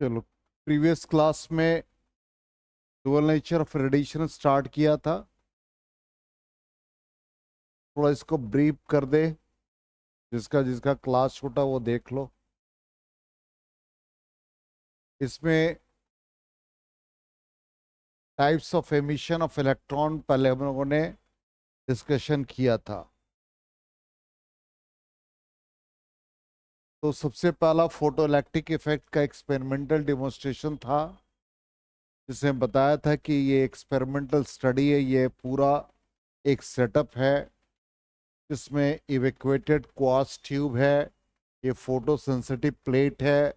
चलो, previous class में dual nature of radiation start किया था। थोड़ा इसको ब्रीफ कर दे, जिसका जिसका क्लास छूटा वो देख लो। इसमें types of emission of electron पहले हम लोगों ने डिस्कशन किया था। तो सबसे पहला फोटोइलेक्ट्रिक इफेक्ट का एक्सपेरिमेंटल डेमोन्स्ट्रेशन था, जिसमें बताया था कि ये एक्सपेरिमेंटल स्टडी है, ये पूरा एक सेटअप है जिसमें इवैक्यूएटेड क्वार्ट्ज ट्यूब है, ये फोटो सेंसिटिव प्लेट है,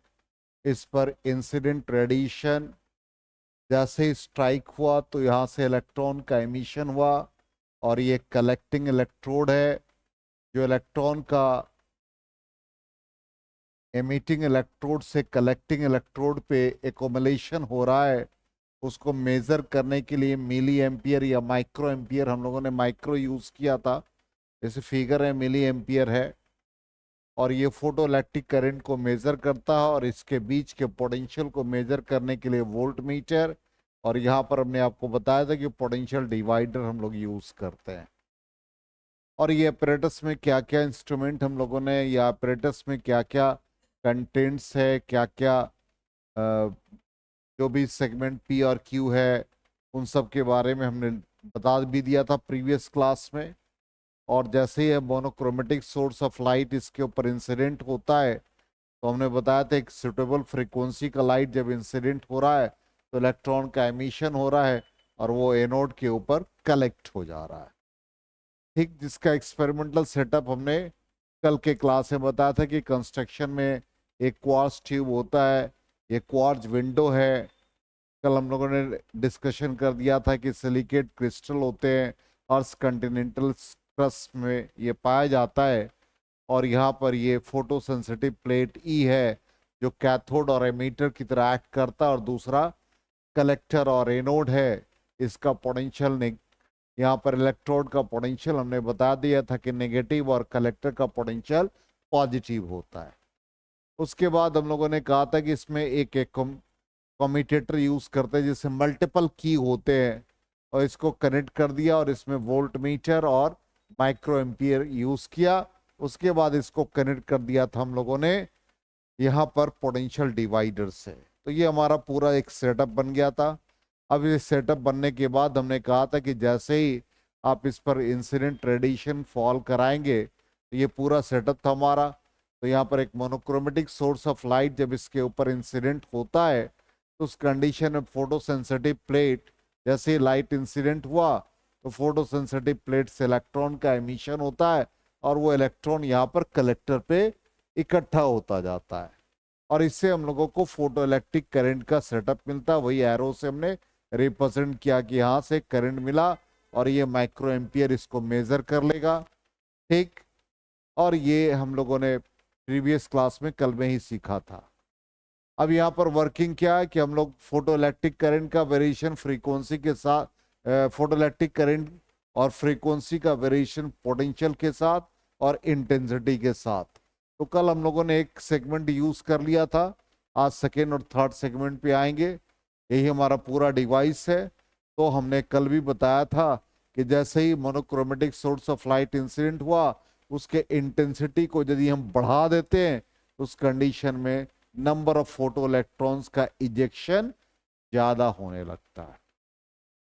इस पर इंसिडेंट रेडिएशन जैसे ही स्ट्राइक हुआ तो यहाँ से इलेक्ट्रॉन का एमिशन हुआ, और ये कलेक्टिंग इलेक्ट्रोड है। जो इलेक्ट्रॉन का एमिटिंग इलेक्ट्रोड से कलेक्टिंग इलेक्ट्रोड पे एकोमलेशन हो रहा है, उसको मेजर करने के लिए मिली एम्पियर या माइक्रो एम्पियर, हम लोगों ने माइक्रो यूज किया था, जैसे फिगर है मिली एम्पियर है। और ये फोटो इलेक्ट्रिक करंट को मेजर करता है, और इसके बीच के पोटेंशियल को मेजर करने के लिए वोल्ट मीटर, और यहाँ पर हमने आपको बताया था कि पोटेंशियल डिवाइडर हम लोग यूज करते हैं। और ये अपरेटस में क्या क्या इंस्ट्रूमेंट हम लोगों ने, या अपरेटस में क्या क्या कंटेंट्स है, क्या क्या जो भी सेगमेंट पी और क्यू है, उन सब के बारे में हमने बता भी दिया था प्रीवियस क्लास में। और जैसे ही मोनोक्रोमेटिक सोर्स ऑफ लाइट इसके ऊपर इंसिडेंट होता है, तो हमने बताया था एक सुटेबल फ्रीक्वेंसी का लाइट जब इंसिडेंट हो रहा है तो इलेक्ट्रॉन का एमिशन हो रहा है और वो एनोड के ऊपर कलेक्ट हो जा रहा है। ठीक, जिसका एक्सपेरिमेंटल सेटअप हमने कल के क्लास में बताया था कि कंस्ट्रक्शन में एक क्वार्ट्ज ट्यूब होता है, ये क्वार्ट्ज विंडो है। कल हम लोगों ने डिस्कशन कर दिया था कि सिलिकेट क्रिस्टल होते हैं, अर्थ कॉन्टिनेंटल क्रस्ट में ये पाया जाता है। और यहाँ पर ये फोटो सेंसिटिव प्लेट ई है, जो कैथोड और एमीटर की तरह एक्ट करता है, और दूसरा कलेक्टर और एनोड है। इसका पोटेंशियल यहाँ पर इलेक्ट्रोड का पोटेंशियल हमने बता दिया था कि नेगेटिव, और कलेक्टर का पोटेंशियल पॉजिटिव होता है। उसके बाद हम लोगों ने कहा था कि इसमें एक कम्यूटेटर यूज करते हैं जिससे मल्टीपल की होते हैं, और इसको कनेक्ट कर दिया, और इसमें वोल्ट मीटर और माइक्रो एम्पियर यूज किया। उसके बाद इसको कनेक्ट कर दिया था हम लोगों ने यहाँ पर पोटेंशियल डिवाइडर से। तो ये हमारा पूरा एक सेटअप बन गया था। अब ये सेटअप बनने के बाद हमने कहा था कि जैसे ही आप इस पर इंसिडेंट रेडिएशन फॉल कराएंगे, तो ये पूरा सेटअप था हमारा। तो यहाँ पर एक मोनोक्रोमेटिक सोर्स ऑफ लाइट जब इसके ऊपर इंसिडेंट होता है, तो उस कंडीशन में फोटो सेंसिटिव प्लेट, जैसे ही लाइट इंसिडेंट हुआ तो फोटो सेंसिटिव प्लेट से इलेक्ट्रॉन का एमिशन होता है, और वो इलेक्ट्रॉन यहाँ पर कलेक्टर पे इकट्ठा होता जाता है, और इससे हम लोगों को फोटो इलेक्ट्रिक करंट का सेटअप मिलता है। वही एरो से हमने रिप्रेजेंट किया कि यहाँ से करंट मिला, और ये माइक्रो एम्पियर इसको मेजर कर लेगा। ठीक, और ये हम लोगों ने प्रीवियस क्लास में कल में ही सीखा था। अब यहाँ पर वर्किंग क्या है कि हम लोग फोटो इलेक्ट्रिक करंट का वेरिएशन फ्रीक्वेंसी के साथ, फोटो इलेक्ट्रिक करंट और फ्रीक्वेंसी का वेरिएशन पोटेंशियल के साथ और इंटेंसिटी के साथ। तो कल हम लोगों ने एक सेगमेंट यूज कर लिया था, आज सेकेंड और थर्ड सेगमेंट पे आएंगे। यही हमारा पूरा डिवाइस है। तो हमने कल भी बताया था कि जैसे ही monochromatic source of light incident हुआ, उसके इंटेंसिटी को यदि हम बढ़ा देते हैं, उस कंडीशन में नंबर ऑफ फोटो इलेक्ट्रॉन्स का इजेक्शन ज्यादा होने लगता है।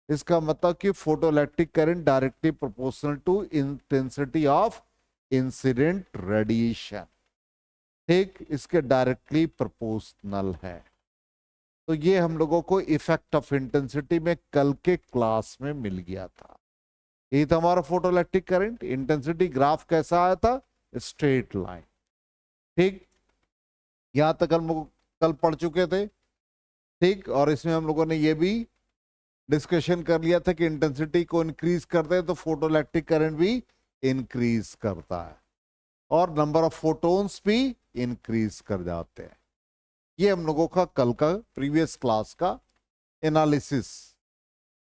इसका मतलब कि photo electric current directly proportional to intensity of incident radiation. ठीक, इसके डायरेक्टली प्रोपोर्शनल है। तो ये हम लोगों को इफेक्ट ऑफ इंटेंसिटी में कल के क्लास में मिल गया था। यही था हमारा photo electric current. Intensity graph कैसा आया था? Straight line. ठीक, यहां तक हम लोग कल पढ़ चुके थे। ठीक, और इसमें हम लोगों ने ये भी डिस्कशन कर लिया था कि इंटेंसिटी को इंक्रीज करते हैं तो फोटो इलेक्ट्रिक करंट भी इंक्रीज करता है, और नंबर ऑफ फोटोन्स भी इंक्रीज कर जाते हैं। ये हम लोगों का कल का प्रीवियस क्लास का एनालिसिस।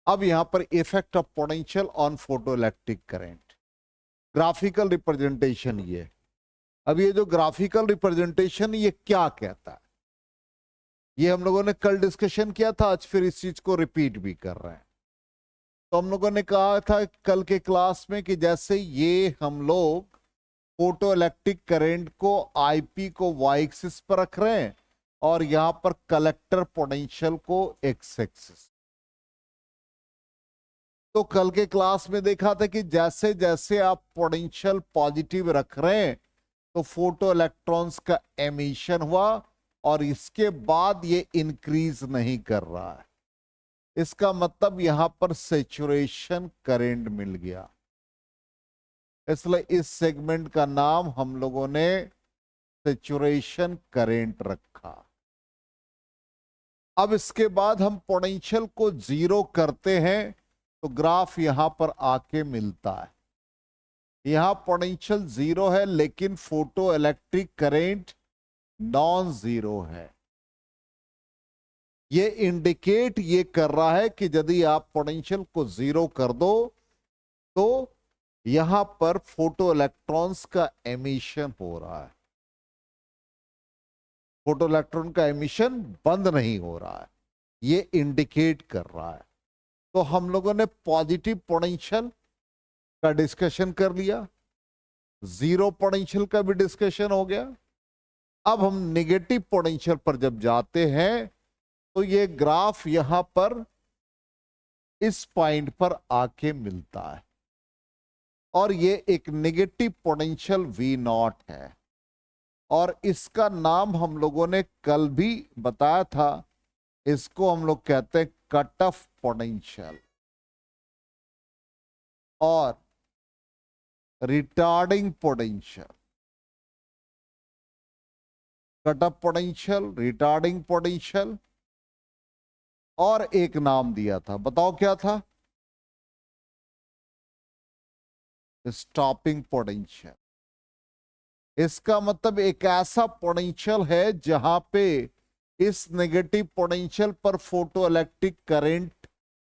अब यहां पर effect of potential on photo electric current, graphical representation ये। अब ये जो ग्राफिकल रिप्रेजेंटेशन ये क्या कहता है? ये हम लोगों ने कल डिस्कशन किया था, आज फिर इस चीज को रिपीट भी कर रहे हैं। तो हम लोगों ने कहा था कल के क्लास में कि जैसे ये हम लोग फोटो इलेक्ट्रिक करंट को आईपी को वाई एक्सिस पर रख रहे हैं और यहां पर कलेक्टर पोटेंशियल को एक्स एक्सिस। तो कल के क्लास में देखा था कि जैसे जैसे आप पोटेंशियल पॉजिटिव रख रहे हैं तो फोटो इलेक्ट्रॉन्स का एमिशन हुआ और इसके बाद ये इंक्रीज नहीं कर रहा है। इसका मतलब यहां पर सैचुरेशन करंट मिल गया, इसलिए इस सेगमेंट का नाम हम लोगों ने सैचुरेशन करंट रखा। अब इसके बाद हम पोटेंशियल को जीरो करते हैं तो ग्राफ यहां पर आके मिलता है। यहां पोटेंशियल जीरो है लेकिन photo electric current non zero है। ये इंडिकेट ये कर रहा है कि यदि आप पोटेंशियल को जीरो कर दो तो यहां पर फोटो इलेक्ट्रॉन्स का एमिशन हो रहा है, फोटो इलेक्ट्रॉन का एमिशन बंद नहीं हो रहा है, ये इंडिकेट कर रहा है। तो हम लोगों ने पॉजिटिव पोटेंशियल का डिस्कशन कर लिया, जीरो पोटेंशियल का भी डिस्कशन हो गया। अब हम नेगेटिव पोटेंशियल पर जब जाते हैं तो ये ग्राफ यहां पर इस पॉइंट पर आके मिलता है और ये एक नेगेटिव पोटेंशियल V नॉट है और इसका नाम हम लोगों ने कल भी बताया था, इसको हम लोग कहते हैं कट ऑफ पोटेंशियल और retarding potential. Cut off potential, retarding potential और एक नाम दिया था, बताओ क्या था? Stopping potential. इसका मतलब एक ऐसा पोटेंशियल है जहां पे इस नेगेटिव पोटेंशियल पर फोटो इलेक्ट्रिक करंट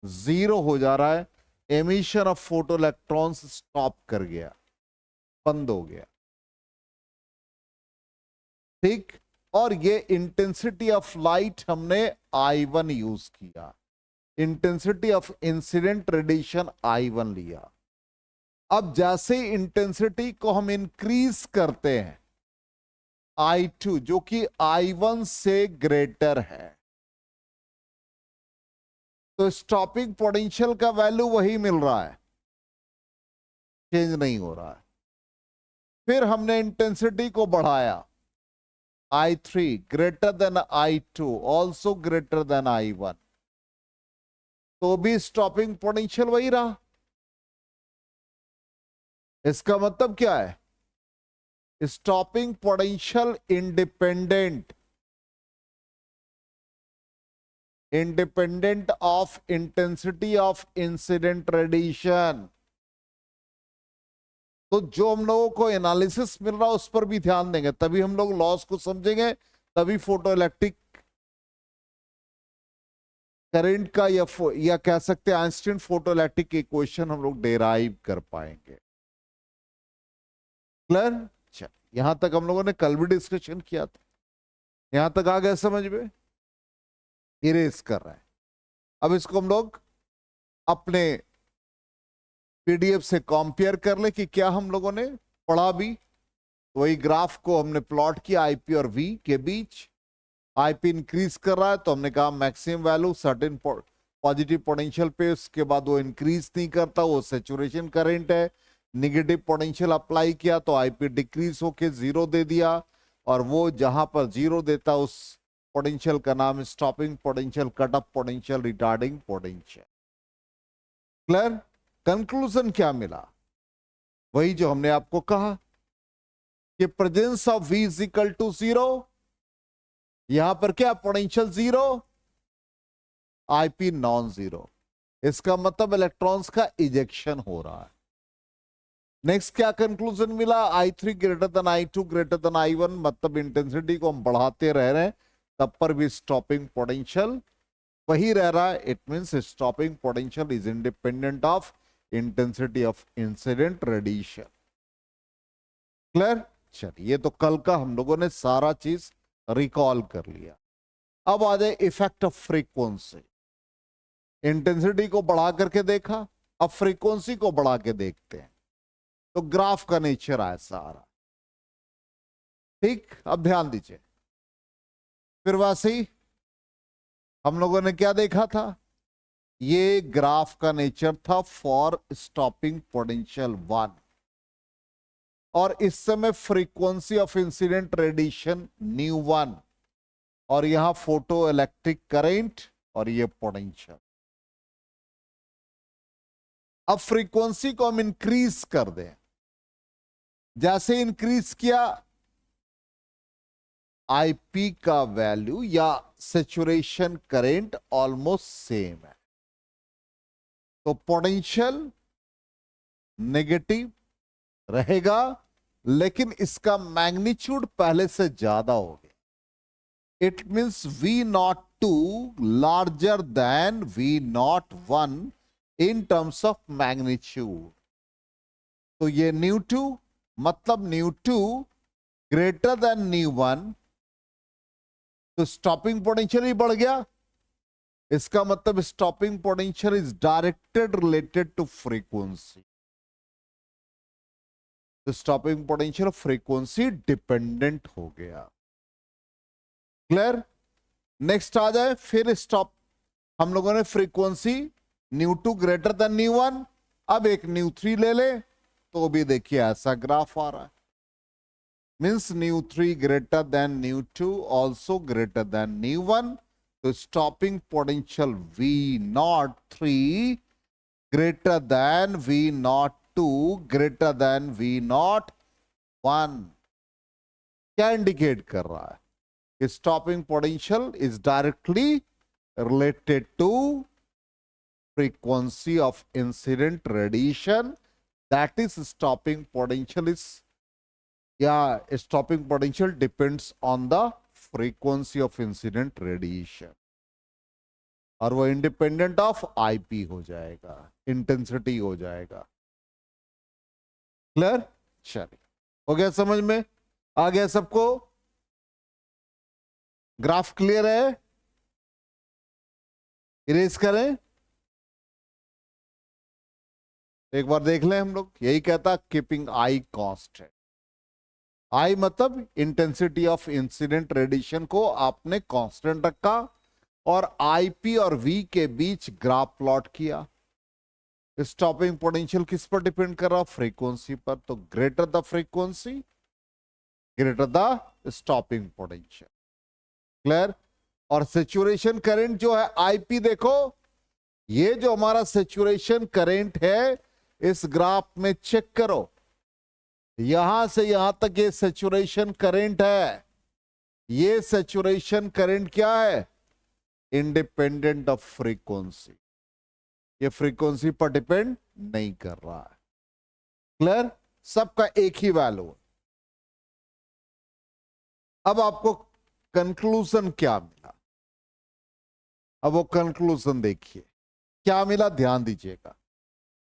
जीरो हो जा रहा है, emission of photo electrons stop कर गया, बंद हो गया। ठीक, और ये इंटेंसिटी ऑफ लाइट हमने I1 यूज किया, intensity of incident radiation I1 लिया। अब जैसे इंटेंसिटी को हम इंक्रीज करते हैं I2 जो कि I1 से ग्रेटर है तो स्टॉपिंग पोटेंशियल का वैल्यू वही मिल रहा है, चेंज नहीं हो रहा है। फिर हमने इंटेंसिटी को बढ़ाया, I3 greater than I2 also greater then I1, तो भी स्टॉपिंग पोटेंशियल वही रहा। इसका मतलब क्या है? Stopping potential independent of intensity of incident radiation. तो जो हम लोगों को एनालिसिस मिल रहा है उस पर भी ध्यान देंगे, तभी हम लोग लॉस को समझेंगे, तभी फोटो इलेक्ट्रिक करंट का या कह सकते हैं आइंस्टीन फोटो इलेक्ट्रिक इक्वेशन हम लोग डेराइव कर पाएंगे। क्लियर? यहां तक हम लोगों ने कल भी डिस्कशन किया था, यहां तक आ गया समझ में? इरेज कर रहा है। अब इसको हम लोग अपने पीडीएफ से कंपेयर कर ले कि क्या हम लोगों ने पढ़ा भी। वही ग्राफ को हमने प्लॉट किया आईपी और वी के बीच। आईपी इंक्रीज कर रहा है तो हमने कहा maximum value certain positive potential पे, उसके बाद वो इंक्रीज नहीं करता, वो सैचुरेशन करंट है। नेगेटिव पोटेंशियल अप्लाई किया तो आईपी डिक्रीज होके जीरो दे दिया और वो जहां पर जीरो देता उस पोटेंशियल का नाम stopping potential, cut off potential, retarding potential. Clear? Conclusion क्या मिला? वही जो हमने आपको कहा कि presence of V is equal to zero. यहां पर क्या potential zero, IP non zero, इसका मतलब इलेक्ट्रॉन्स का इजेक्शन हो रहा है। नेक्स्ट क्या कंक्लूजन मिला? I3 greater than I2 greater than I1, मतलब इंटेंसिटी को हम बढ़ाते रह रहे हैं तब पर भी स्टॉपिंग पोटेंशियल वही रह रहा है। It means stopping potential is independent of intensity of incident radiation. Clear? चलिए, ये तो कल का हम लोगों ने सारा चीज रिकॉल कर लिया। अब आ जाए इफेक्ट ऑफ फ्रीक्वेंसी। इंटेंसिटी को बढ़ा करके देखा, अब फ्रीक्वेंसी को बढ़ा के देखते हैं, तो ग्राफ का नेचर ऐसा आ रहा। ठीक, अब ध्यान दीजिए, फिर वैसे ही हम लोगों ने क्या देखा था, ये ग्राफ का नेचर था फॉर स्टॉपिंग पोटेंशियल 1, और इस समय फ्रीक्वेंसी ऑफ इंसिडेंट रेडिएशन ν1, और यहां फोटो इलेक्ट्रिक करंट और ये पोटेंशियल। अब फ्रीक्वेंसी को हम इंक्रीज कर दें, जैसे इंक्रीज किया आईपी का वैल्यू या सैचुरेशन करंट ऑलमोस्ट सेम है, तो पोटेंशियल नेगेटिव रहेगा, लेकिन इसका मैग्नीट्यूड पहले से ज्यादा हो गया। It means V02 larger than V01 in terms of magnitude. तो ये ν2 मतलब ν2 ग्रेटर देन ν1, तो स्टॉपिंग पोटेंशियल ही बढ़ गया। इसका मतलब stopping potential is directed related to frequency, तो स्टॉपिंग पोटेंशियल फ्रीक्वेंसी डिपेंडेंट हो गया। क्लियर? नेक्स्ट आ जाए, फिर स्टॉप, हम लोगों ने फ्रीक्वेंसी ν2 ग्रेटर देन ν1, अब एक ν3 ले ले, तो भी देखिए ऐसा ग्राफ आ रहा है, means ν3 greater than ν2 also greater than ν1, तो stopping potential V03 greater than V02 greater than V01। क्या इंडिकेट कर रहा है कि stopping potential is directly related to frequency of incident radiation, that is stopping potential is, stopping potential depends on the frequency of incident radiation, और वो independent of IP हो जाएगा, intensity हो जाएगा। क्लियर? चलिए, हो गया समझ में, आ गया सबको? ग्राफ क्लियर है? इरेज करें, एक बार देख लें। हम लोग यही कहता कीपिंग आई कांस्टेंट। आई मतलब इंटेंसिटी ऑफ इंसिडेंट रेडिएशन को आपने कांस्टेंट रखा, और आईपी और वी के बीच ग्राफ प्लॉट किया। स्टॉपिंग पोटेंशियल किस पर डिपेंड कर रहा? फ्रीक्वेंसी पर, तो greater the frequency greater the stopping potential. Clear? और सैचुरेशन करंट जो है आईपी, देखो ये जो हमारा सैचुरेशन करंट है, इस ग्राफ में चेक करो, यहां से यहां तक ये सैचुरेशन करंट है। ये सैचुरेशन करंट क्या है? इंडिपेंडेंट ऑफ फ्रीक्वेंसी, ये फ्रीक्वेंसी पर डिपेंड नहीं कर रहा है। क्लियर? सबका एक ही वैल्यू है। अब आपको कंक्लूजन क्या मिला? अब वो कंक्लूजन देखिए क्या मिला, ध्यान दीजिएगा।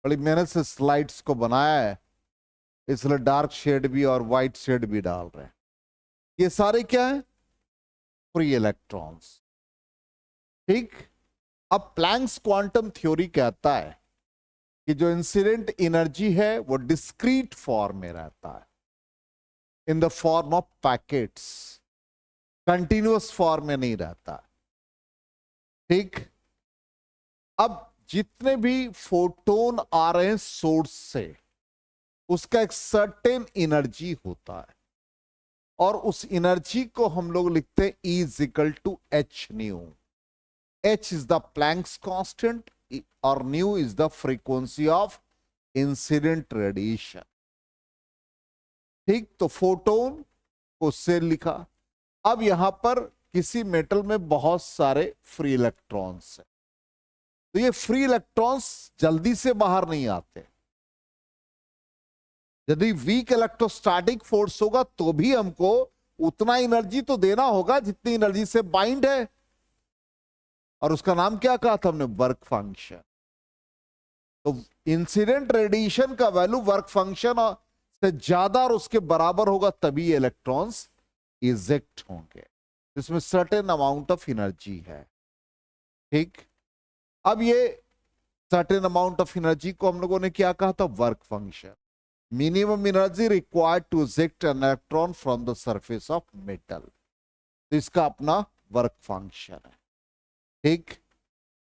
बड़ी मेहनत से स्लाइड्स को बनाया है, इसलिए डार्क शेड भी और व्हाइट शेड भी डाल रहे हैं। ये सारे क्या है? Free electrons. ठीक, अब प्लैंक्स क्वांटम थ्योरी कहता है कि जो इंसिडेंट एनर्जी है वो डिस्क्रीट फॉर्म में रहता है, इन the form of packets, continuous form में नहीं रहता। ठीक, अब जितने भी फोटोन आ रहे हैं सोर्स से, उसका एक सर्टेन एनर्जी होता है, और उस एनर्जी को हम लोग लिखते हैं E is equal to H nu. H is the Planck's constant और nu is the frequency of incident radiation. ठीक, तो फोटोन को से लिखा। अब यहां पर किसी मेटल में बहुत सारे फ्री इलेक्ट्रॉन्स हैं, तो ये फ्री इलेक्ट्रॉन्स जल्दी से बाहर नहीं आते। यदि वीक इलेक्ट्रोस्टैटिक फोर्स होगा तो भी हमको उतना एनर्जी तो देना होगा जितनी एनर्जी से बाइंड है, और उसका नाम क्या कहा था हमने? Work function. तो इंसिडेंट रेडिएशन का वैल्यू वर्क फंक्शन से ज्यादा और उसके बराबर होगा, तभी इलेक्ट्रॉन्स इजेक्ट होंगे। इसमें सर्टेन अमाउंट ऑफ एनर्जी है। ठीक, अब ये सर्टेन अमाउंट ऑफ एनर्जी को हम लोगों ने क्या कहा था, work function. Minimum energy required to eject an electron from the surface of metal, तो इसका अपना वर्क फंक्शन है। ठीक,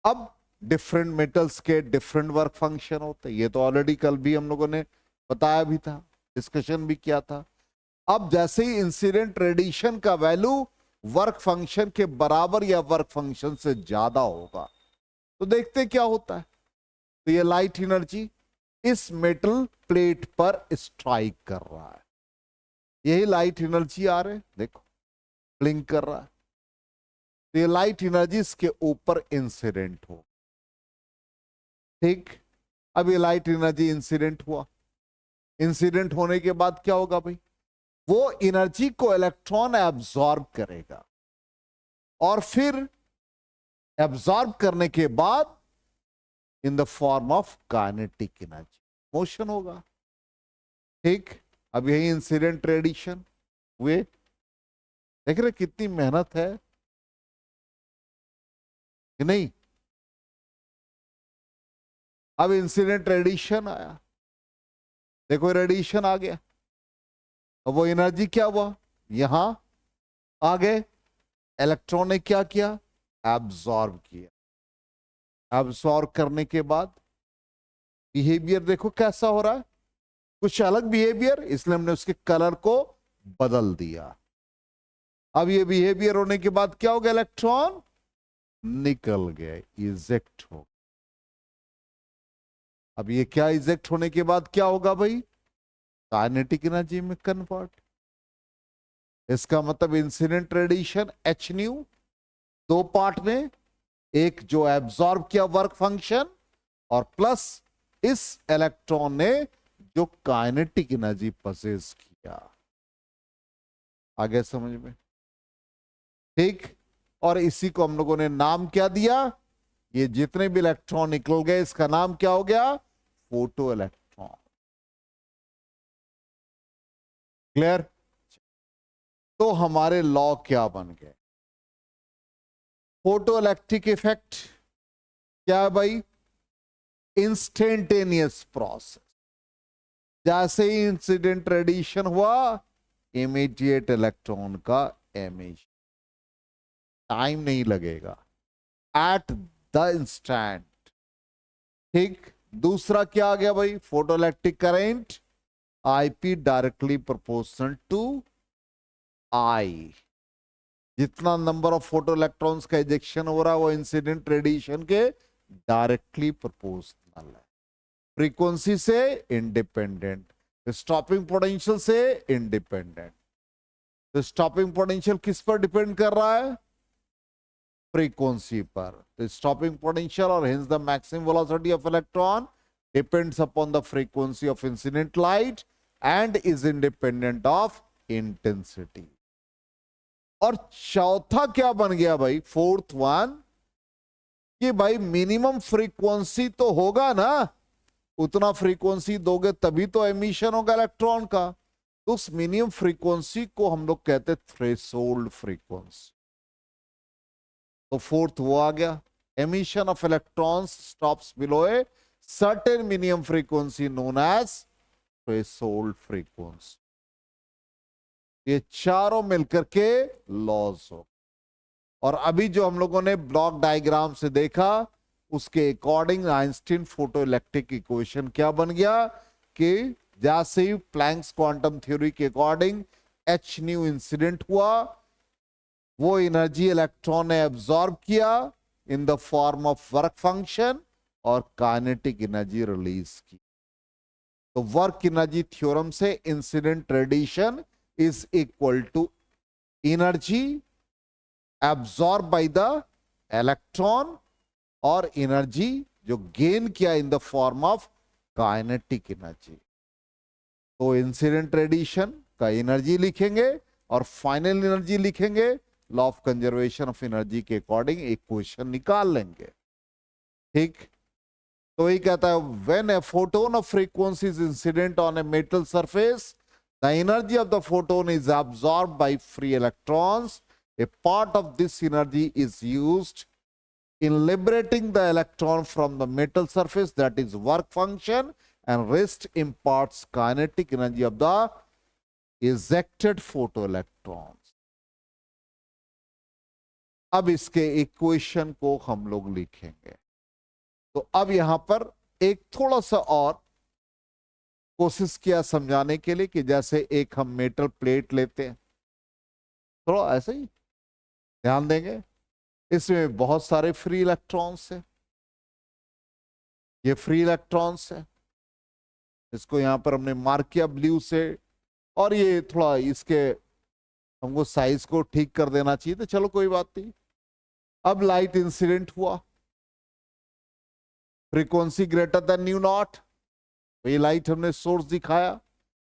अब डिफरेंट मेटल्स के डिफरेंट वर्क फंक्शन होते हैं, ये तो ऑलरेडी कल भी हम लोगों ने बताया भी था, डिस्कशन भी किया था। अब जैसे ही इंसिडेंट रेडिएशन का वैल्यू वर्क फंक्शन के बराबर या वर्क फंक्शन से ज्यादा होगा तो देखते क्या होता है, तो ये लाइट एनर्जी इस मेटल प्लेट पर स्ट्राइक कर रहा है, यही लाइट एनर्जी आ रहे, देखो ब्लिंक कर रहा है, तो ये लाइट एनर्जी इसके ऊपर इंसिडेंट हो। ठीक, अब ये लाइट एनर्जी इंसिडेंट हुआ, इंसिडेंट होने के बाद क्या होगा भाई, वो एनर्जी को इलेक्ट्रॉन एब्जॉर्ब करेगा और फिर एब्जॉर्ब करने के बाद इन the form of kinetic energy motion होगा। ठीक, अब यही इंसिडेंट रेडिएशन हुए, देख रहे कितनी मेहनत है कि नहीं। अब इंसिडेंट रेडिएशन आया, देखो रेडिएशन आ गया, अब वो एनर्जी क्या हुआ, यहां आ गए, इलेक्ट्रॉन ने क्या किया, एब्जॉर्ब किया, एब्जॉर्ब करने के बाद बिहेवियर देखो कैसा हो रहा है, कुछ अलग बिहेवियर, इसलिए हमने उसके कलर को बदल दिया। अब ये बिहेवियर होने के बाद क्या हो गया, इलेक्ट्रॉन निकल गए, इजेक्ट हो। अब ये क्या इजेक्ट होने के बाद क्या होगा भाई, काइनेटिक एनर्जी में कन्वर्ट। इसका मतलब इंसिडेंट रेडिएशन एच न्यू, दो पार्ट में, एक जो एब्जॉर्ब किया वर्क फंक्शन और प्लस इस इलेक्ट्रॉन ने जो काइनेटिक एनर्जी पसेस किया। आगे समझ में, ठीक, और इसी को हम लोगों ने नाम क्या दिया, ये जितने भी इलेक्ट्रॉन निकल गए इसका नाम क्या हो गया, फोटो इलेक्ट्रॉन। क्लियर, तो हमारे लॉ क्या बन गए, फोटो इलेक्ट्रिक इफेक्ट क्या है भाई, इंस्टेंटेनियस प्रोसेस, जैसे ही इंसिडेंट रेडिएशन हुआ इमीडिएट इलेक्ट्रॉन का एमिशन, टाइम नहीं लगेगा, एट द इंस्टेंट। ठीक, दूसरा क्या आ गया भाई, photo electric current IP directly proportional to I, जितना नंबर ऑफ फोटो इलेक्ट्रॉन्स का इजेक्शन हो रहा है वो इंसिडेंट रेडिएशन के डायरेक्टली प्रोपोर्शनल है, फ्रीक्वेंसी से इंडिपेंडेंट, स्टॉपिंग पोटेंशियल से इंडिपेंडेंट। तो स्टॉपिंग पोटेंशियल किस पर डिपेंड कर रहा है, फ्रीक्वेंसी पर, तो स्टॉपिंग पोटेंशियल और hence the maximum velocity of electron depends upon the frequency of incident light and is independent of intensity. और चौथा क्या बन गया भाई, फोर्थ वन, कि भाई मिनिमम फ्रीक्वेंसी तो होगा ना, उतना फ्रीक्वेंसी दोगे तभी तो एमिशन होगा इलेक्ट्रॉन का, तो उस मिनिमम फ्रीक्वेंसी को हम लोग कहते हैं थ्रेशोल्ड फ्रीक्वेंसी। तो फोर्थ वो आ गया, emission of electrons stops below a certain minimum frequency known as threshold frequency. ये चारों मिलकर के लॉज हो, और अभी जो हम लोगों ने ब्लॉक डायग्राम से देखा उसके according Einstein photo electric equation क्या बन गया, कि जैसे ही प्लैंक्स क्वांटम थ्योरी के अकॉर्डिंग एच न्यू इंसिडेंट हुआ, वो एनर्जी इलेक्ट्रॉन ने एब्जॉर्ब किया in the form of work function और काइनेटिक एनर्जी रिलीज की। तो वर्क एनर्जी थ्योरम से incident radiation is equal to energy absorb by the electron और एनर्जी जो गेन किया in the form of kinetic energy. तो incident radiation का energy लिखेंगे और फाइनल एनर्जी लिखेंगे, law of conservation of energy के अकॉर्डिंग इक्वेशन निकाल लेंगे। ठीक, तो ये कहता है when a photon of frequency is incident on a metal surface the energy of the photon is absorbed by free electrons A part of this energy is used in liberating the electron from the metal surface, that is work function, and rest imparts kinetic energy of the ejected photoelectrons. अब इसके equation को हम लोग लिखेंगे। तो अब यहां पर एक थोड़ा सा और कोशिश किया समझाने के लिए कि जैसे एक हम मेटल प्लेट लेते हैं, थोड़ा ऐसे ही ध्यान देंगे, इसमें बहुत सारे फ्री इलेक्ट्रॉन्स है, ये फ्री इलेक्ट्रॉन्स है, इसको यहां पर हमने मार्क किया ब्लू से, और ये थोड़ा इसके हमको साइज को ठीक कर देना चाहिए, तो चलो कोई बात नहीं। अब लाइट इंसिडेंट हुआ, frequency greater than nu not, ये लाइट हमने सोर्स दिखाया,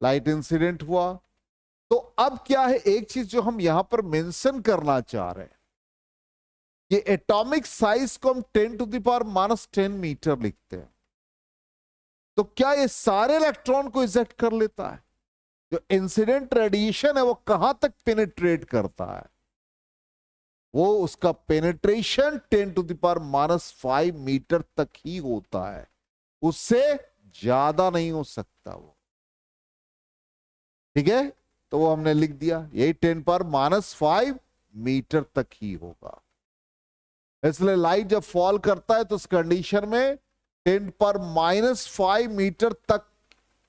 लाइट इंसिडेंट हुआ। तो अब क्या है, एक चीज जो हम यहां पर मेंशन करना चाह रहे हैं, ये एटॉमिक साइज को हम 10⁻⁻10 मीटर लिखते हैं। तो क्या ये सारे इलेक्ट्रॉन को इजेक्ट कर लेता है? जो इंसिडेंट रेडिएशन है वो कहां तक पेनिट्रेट करता है? वो उसका पेनिट्रेशन 10⁻⁻5 मीटर तक ही होता है, उससे ज्यादा नहीं हो सकता वो। ठीक है, तो वो हमने लिख दिया, यही 10⁻⁻5 मीटर तक ही होगा। इसलिए लाइट जब फॉल करता है तो उस कंडीशन में 10⁻⁻5 मीटर तक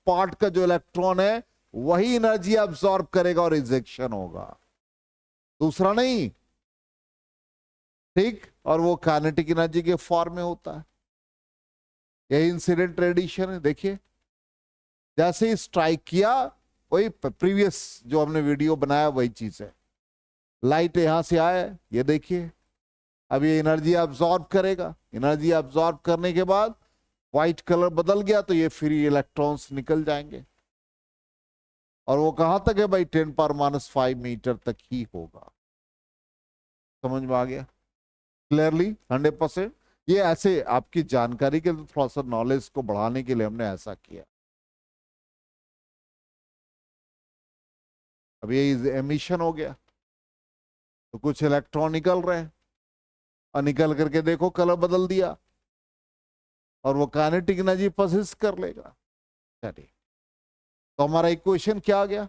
पार्ट का जो इलेक्ट्रॉन है वही एनर्जी अब्सॉर्ब करेगा और इजेक्शन होगा, दूसरा नहीं। ठीक, और वो काइनेटिक एनर्जी के फॉर्म में होता है। यही इंसिडेंट रेडिएशन है। देखिए जैसे ही स्ट्राइक किया, वही प्रीवियस जो हमने वीडियो बनाया वही चीज है, लाइट यहां से आए, ये देखिए अब ये एनर्जी अब्सॉर्ब करेगा, एनर्जी अब्सॉर्ब करने के बाद व्हाइट कलर बदल गया तो ये फ्री इलेक्ट्रॉन्स निकल जाएंगे, और वो कहां तक है भाई, 10⁻⁻5 मीटर तक ही होगा। समझ में आ गया क्लियरली 100%? ये ऐसे आपकी जानकारी के लिए, थोड़ा सा नॉलेज को बढ़ाने के लिए हमने ऐसा किया। अब ये एमिशन हो गया तो कुछ इलेक्ट्रॉन निकल रहे हैं, और निकल करके देखो कलर बदल दिया, और वो काइनेटिक एनर्जी परसिस्ट कर लेगा। चलिए, तो हमारा इक्वेशन क्या आ गया,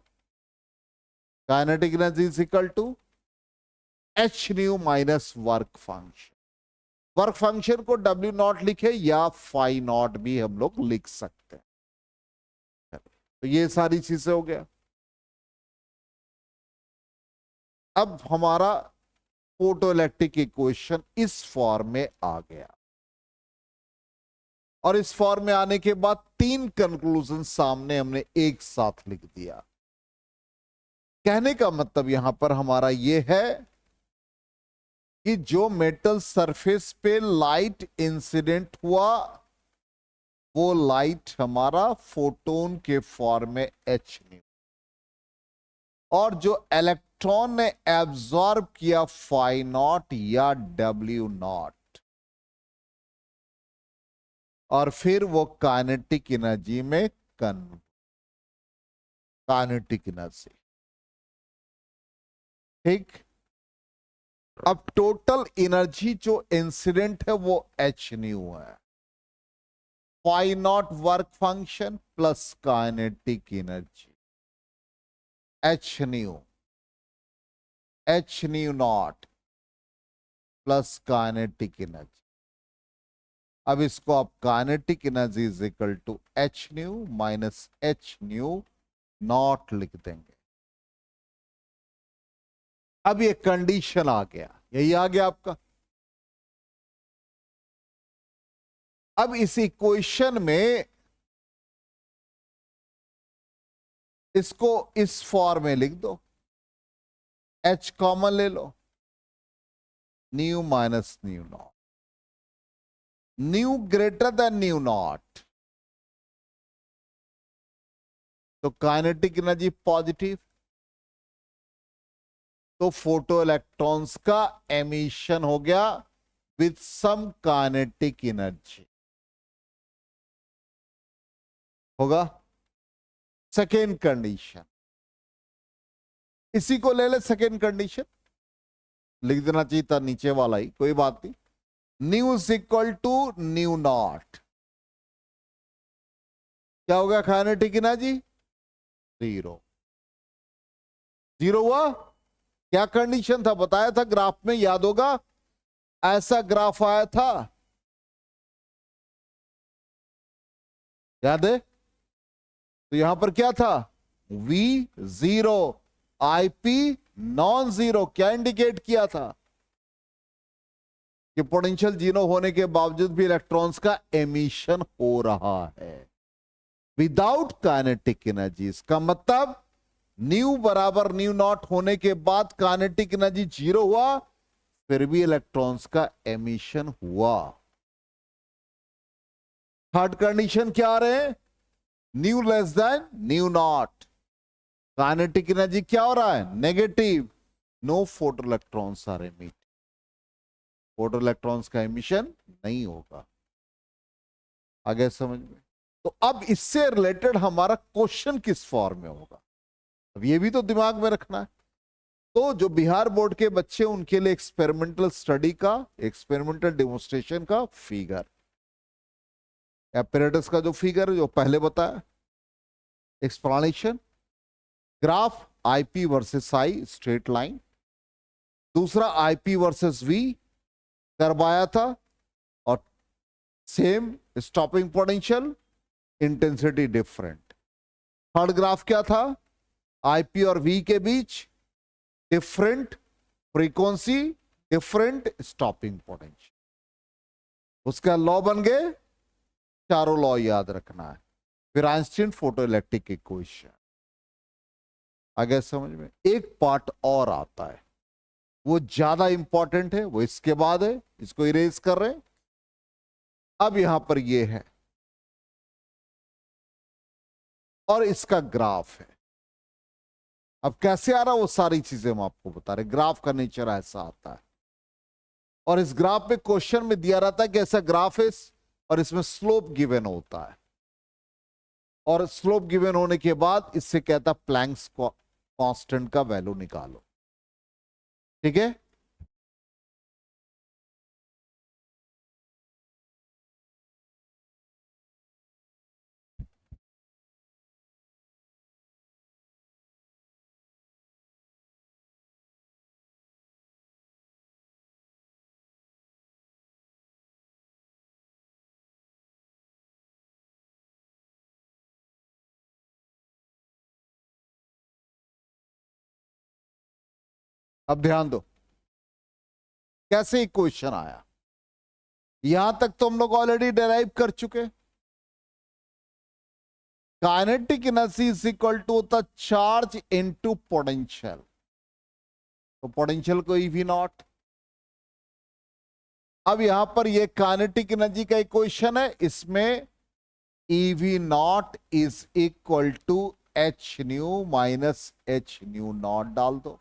kinetic energy is equal to H nu minus work function. Work function को W नॉट लिखे या फाई नॉट भी हम लोग लिख सकते हैं। तो ये सारी चीजें हो गया। अब हमारा फोटोइलेक्ट्रिक इक्वेशन इस फॉर्म में आ गया, और इस फॉर्म में आने के बाद तीन कंक्लूजन सामने हमने एक साथ लिख दिया। कहने का मतलब यहां पर हमारा यह है कि जो मेटल सरफेस पे लाइट इंसिडेंट हुआ, वो लाइट हमारा फोटोन के फॉर्म में एच न्यू, और जो इलेक्ट्रॉन ने एब्जॉर्ब किया फाई नॉट या W नॉट, और फिर वो काइनेटिक एनर्जी में काइनेटिक एनर्जी। ठीक, अब टोटल एनर्जी जो इंसिडेंट है वो एच न्यू है, phi naught work function plus kinetic energy, h nu naught plus kinetic energy. अब इसको आप kinetic energy is equal to H nu minus H nu naught लिख देंगे। अब ये कंडीशन आ गया, यही आ गया आपका। अब इस इक्वेशन में इसको इस फॉर्म में लिख दो, एच कॉमन ले लो, nu minus nu naught, nu greater than nu naught, तो काइनेटिक एनर्जी पॉजिटिव, तो फोटो इलेक्ट्रॉन्स का एमिशन हो गया विथ सम काइनेटिक एनर्जी होगा। सेकेंड कंडीशन, इसी को ले ले सेकेंड कंडीशन, लिख देना चाहिए था नीचे वाला ही, कोई बात नहीं। Nu is equal to nu naught, क्या होगा काइनेटिक एनर्जी? 0। 0 हुआ। क्या कंडीशन था बताया था ग्राफ में, याद होगा, ऐसा ग्राफ आया था, याद है? तो यहां पर क्या था? V 0, IP non zero. क्या इंडिकेट किया था? कि पोटेंशियल जीरो होने के बावजूद भी इलेक्ट्रॉन्स का एमिशन हो रहा है विदाउट काइनेटिक एनर्जी। इसका मतलब न्यू बराबर न्यू नॉट होने के बाद काइनेटिक एनर्जी 0 हुआ, फिर भी इलेक्ट्रॉन्स का एमिशन हुआ। थर्ड कंडीशन क्या आ रहे हैं? Nu less than nu naught, kinetic energy क्या हो रहा है? Negative. No photo electrons are emit, photo electrons का एमिशन नहीं होगा। आगे समझ में? तो अब इससे रिलेटेड हमारा क्वेश्चन किस फॉर्म में होगा, अब ये भी तो दिमाग में रखना है। तो जो बिहार बोर्ड के बच्चे, उनके लिए एक्सपेरिमेंटल स्टडी का, एक्सपेरिमेंटल डेमोन्स्ट्रेशन का फिगर, एपरेटस का जो फिगर जो पहले बताया, explanation, graph IP versus I straight line, दूसरा आईपी वर्सेस वी करवाया था, और same stopping potential, intensity different. Third graph क्या था? आईपी और वी के बीच different frequency, different stopping potential. उसका लॉ बन गए, चारों लॉ याद रखना है। फिर आइंस्टीन फोटो इलेक्ट्रिक इक्वेशन। आगे समझ में? एक पार्ट और आता है, वो ज्यादा इंपॉर्टेंट है, वो इसके बाद है, इसको इरेज कर रहे हैं। अब यहां पर ये है और इसका ग्राफ है। अब कैसे आ रहा है वो सारी चीजें हम आपको बता रहे। ग्राफ का नेचर ऐसा आता है, और इस ग्राफ में क्वेश्चन में दिया रहता है कि ऐसा ग्राफ है, और इसमें स्लोप गिवन होता है, और स्लोप गिवन होने के बाद इससे कहता प्लैंक्स कांस्टेंट का वैल्यू निकालो। ठीक है? अब ध्यान दो कैसे इक्वेशन आया। यहां तक तो हम लोग ऑलरेडी डेराइव कर चुके। Kinetic energy is equal to होता चार्ज इनटू पोटेंशियल, तो पोटेंशियल को ईवी नॉट। अब यहां पर ये काइनेटिक एनर्जी का इक्वेशन है, इसमें eV naught is equal to H nu minus H nu naught डाल दो।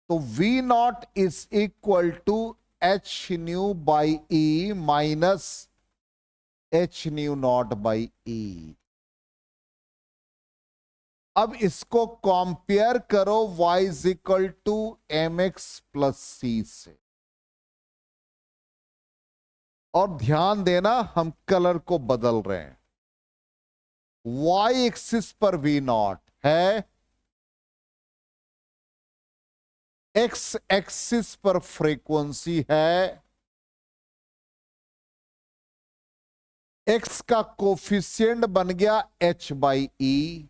तो V naught is equal to H nu by E minus H nu naught by E. अब इसको कंपेयर करो y is equal to M X plus C से, और ध्यान देना हम कलर को बदल रहे हैं। y एक्सिस पर V नॉट है, एक्स एक्सिस पर फ्रीक्वेंसी है, एक्स का कोफिशिएंट बन गया h बाई ई,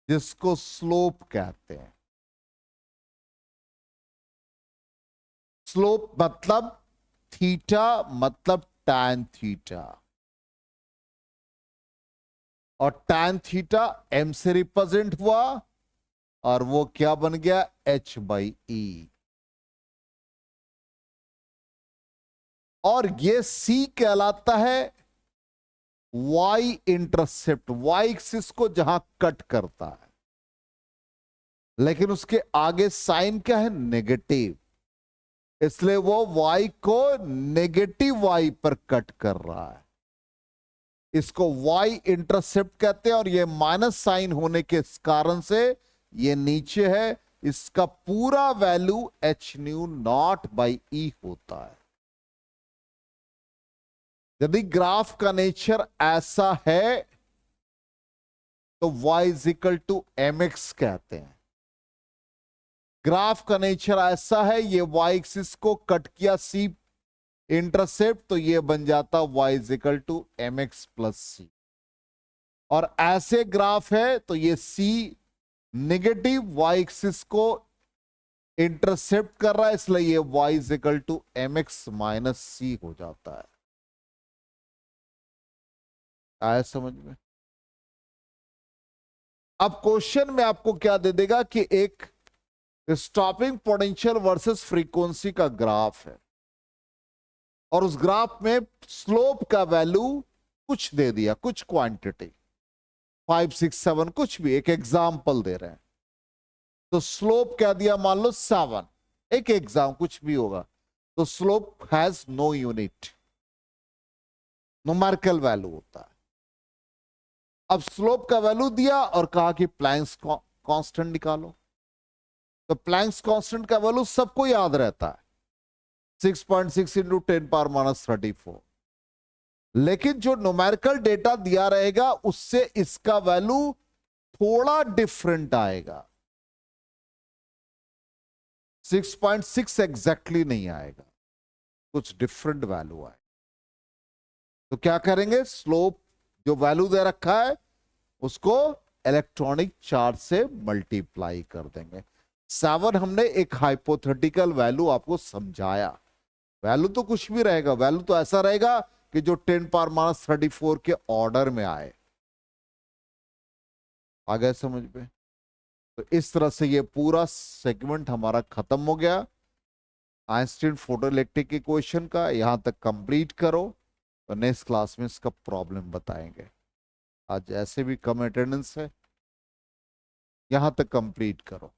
जिसको स्लोप कहते हैं। स्लोप मतलब थीटा, मतलब tan थीटा, और tan थीटा m से रिप्रेजेंट हुआ, और वो क्या बन गया? h by E. और ये c कहलाता है y इंटरसेप्ट, y एक्सिस को जहां कट करता है, लेकिन उसके आगे साइन क्या है? नेगेटिव, इसलिए वो y को नेगेटिव y पर कट कर रहा है। इसको y इंटरसेप्ट कहते हैं, और ये माइनस साइन होने के कारण से ये नीचे है, इसका पूरा value H nu naught by E होता है। यदि ग्राफ का नेचर ऐसा है तो y is equal to M x कहते हैं। ग्राफ का नेचर ऐसा है, ये y एक्सिस को कट किया सी इंटरसेप्ट, तो ये बन जाता y is equal to M X plus C. और ऐसे ग्राफ है तो ये c नेगेटिव y एक्सिस को इंटरसेप्ट कर रहा है, इसलिए ये y is equal to M X minus C हो जाता है। आया समझ में? अब क्वेश्चन में आपको क्या दे देगा कि एक स्टॉपिंग पोटेंशियल वर्सेस फ्रीक्वेंसी का ग्राफ है और उस ग्राफ में स्लोप का वैल्यू कुछ दे दिया, कुछ क्वांटिटी 5 6 7 कुछ भी, एक एग्जाम्पल दे रहे हैं। तो स्लोप क्या दिया, मान लो 7, एक एग्जाम कुछ भी होगा। तो slope has no unit, numerical value होता है। अब स्लोप का वैल्यू दिया और कहा कि प्लैंक्स कांस्टेंट निकालो। तो प्लैंक्स कांस्टेंट का वैल्यू सबको याद रहता है, 6.6 इंटू 10⁻34। लेकिन जो न्यूमेरिकल डेटा दिया रहेगा उससे इसका वैल्यू थोड़ा डिफरेंट आएगा, 6.6 एग्जैक्टली नहीं आएगा, कुछ डिफरेंट वैल्यू आएगा। तो क्या करेंगे, स्लोप जो वैल्यू दे रखा है उसको इलेक्ट्रॉनिक चार्ज से मल्टीप्लाई कर देंगे। 7 हमने एक हाइपोथेटिकल वैल्यू आपको समझाया। वैल्यू तो कुछ भी रहेगा, वैल्यू तो ऐसा रहेगा कि जो 10⁻34 के ऑर्डर में आए। आ गए समझ में? तो इस तरह से ये पूरा सेगमेंट हमारा खत्म हो गया आइंस्टीन फोटोइलेक्ट्रिक इक्वेशन का। यहां तक कंप्लीट करो, तो नेक्स्ट क्लास में इसका प्रॉब्लम बताएंगे। आज ऐसे भी कम अटेंडेंस है, यहां तक कंप्लीट करो।